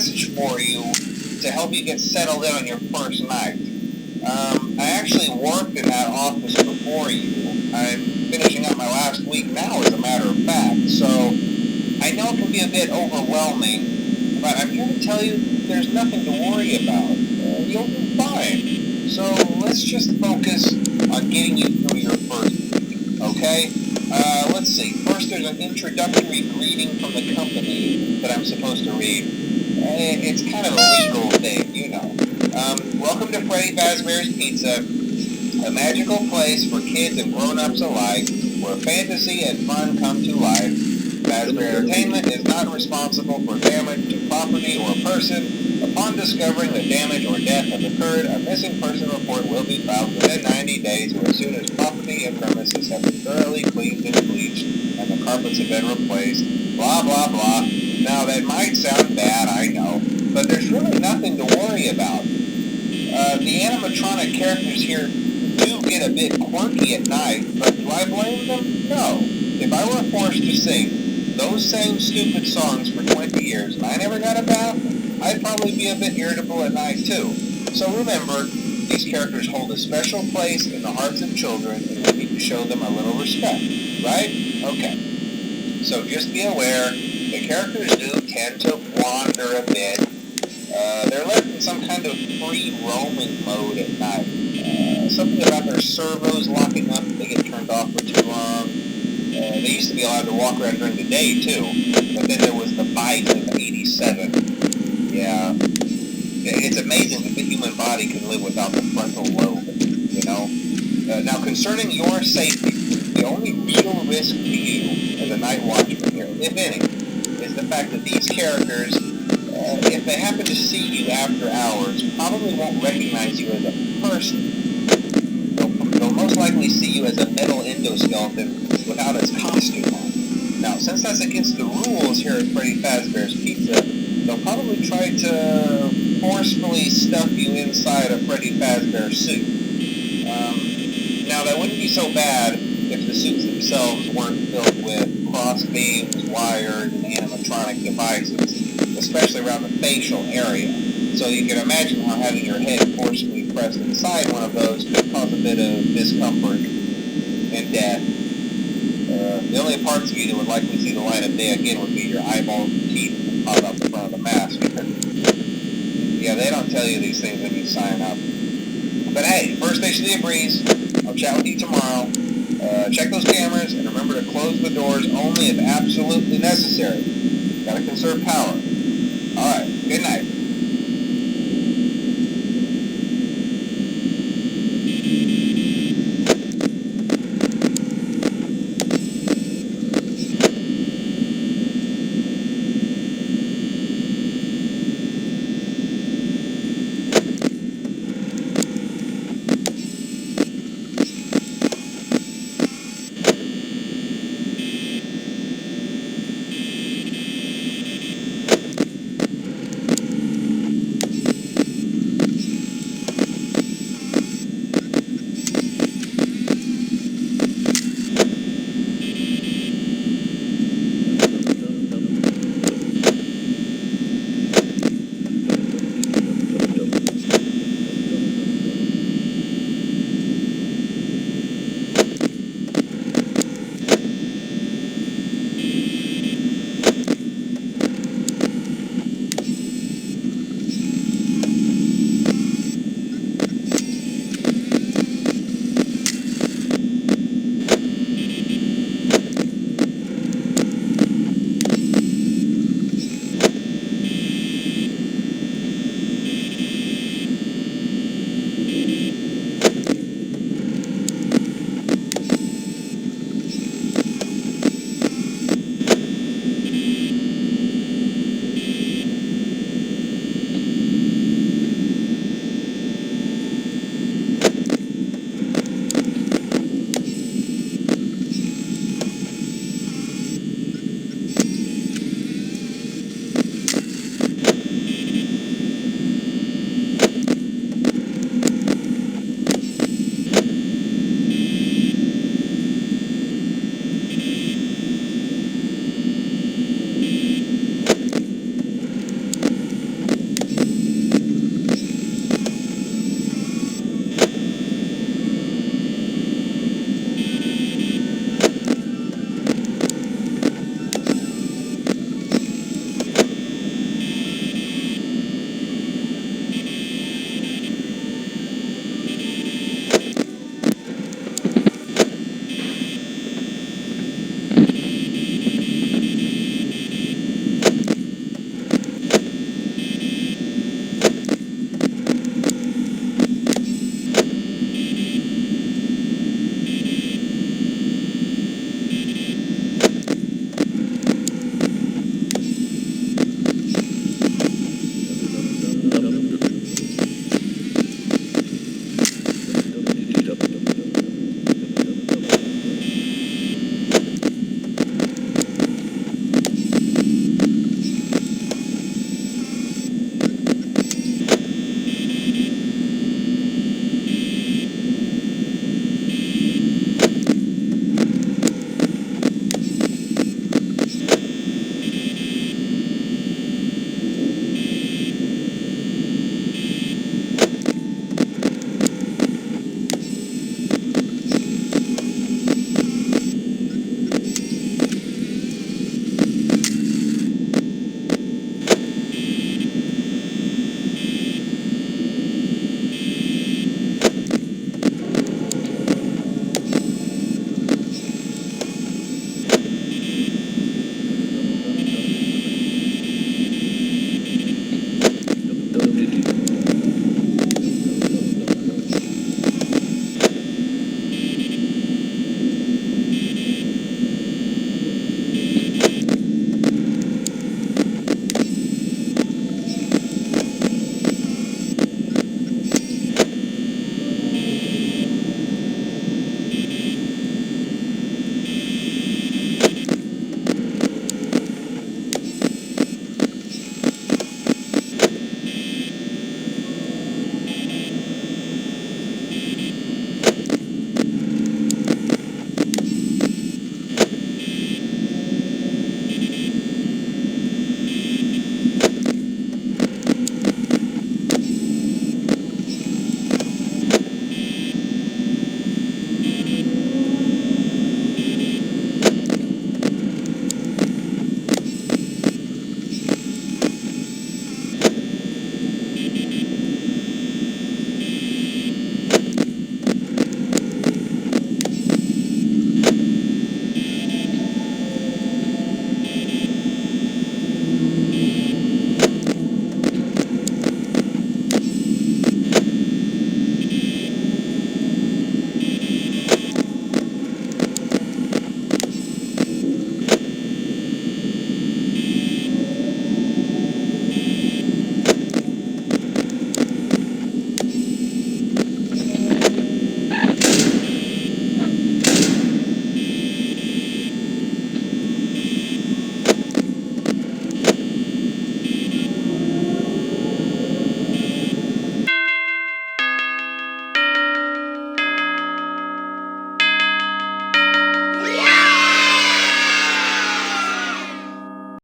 message for you to help you get settled in on your first night. I actually worked in that office before you. I'm finishing up my last week now, as a matter of fact, so I know it can be a bit overwhelming, but I'm here to tell you there's nothing to worry about. You'll be fine. So let's just focus on getting you through your first week, okay? Let's see. First, there's an introductory greeting from the company that I'm supposed to read. It's kind of a legal thing, you know. Welcome to Freddy Fazbear's Pizza, a magical place for kids and grown-ups alike, where fantasy and fun come to life. Fazbear Entertainment is not responsible for damage to property or person. Upon discovering that damage or death has occurred, a missing person report will be filed within 90 days or as soon as property and premises have been thoroughly cleaned and bleached and the carpets have been replaced. Blah, blah, blah. Now, that might sound bad, I know, but there's really nothing to worry about. The animatronic characters here do get a bit quirky at night, but do I blame them? No. If I were forced to sing those same stupid songs for 20 years and I never got a bath, I'd probably be a bit irritable at night too. So remember, these characters hold a special place in the hearts of children and we need to show them a little respect, right? Okay. So just be aware, the characters do tend to wander a bit. They're left in some kind of free roaming mode at night. Something about their servos locking up if they get turned off for too long. They used to be allowed to walk around during the day too, but then there was the bite of 87. Yeah. It's amazing that the human body can live without the frontal lobe, you know? Now, concerning your safety, the only real risk to you as a night watchman here, if any, is the fact that these characters, if they happen to see you after hours, probably won't recognize you as a person. They'll most likely see you as a metal endoskeleton without its costume on. Now, since that's against the rules here at Freddy Fazbear's Pizza, they'll probably try to forcefully stuff you inside a Freddy Fazbear suit. Now, that wouldn't be so bad if the suits themselves weren't filled with cross beams, wires, and animatronic devices, especially around the facial area. So you can imagine how having your head forcefully pressed inside one of those could cause a bit of discomfort and death. The only parts of you that would likely see the light of day again would be your eyeballs and teeth that pop out the front of the mask. Yeah, they don't tell you these things when you sign up. But hey, first station of the breeze. I'll chat with you tomorrow. Check those cameras and remember to close the doors only if absolutely necessary. Gotta conserve power. Alright, good night.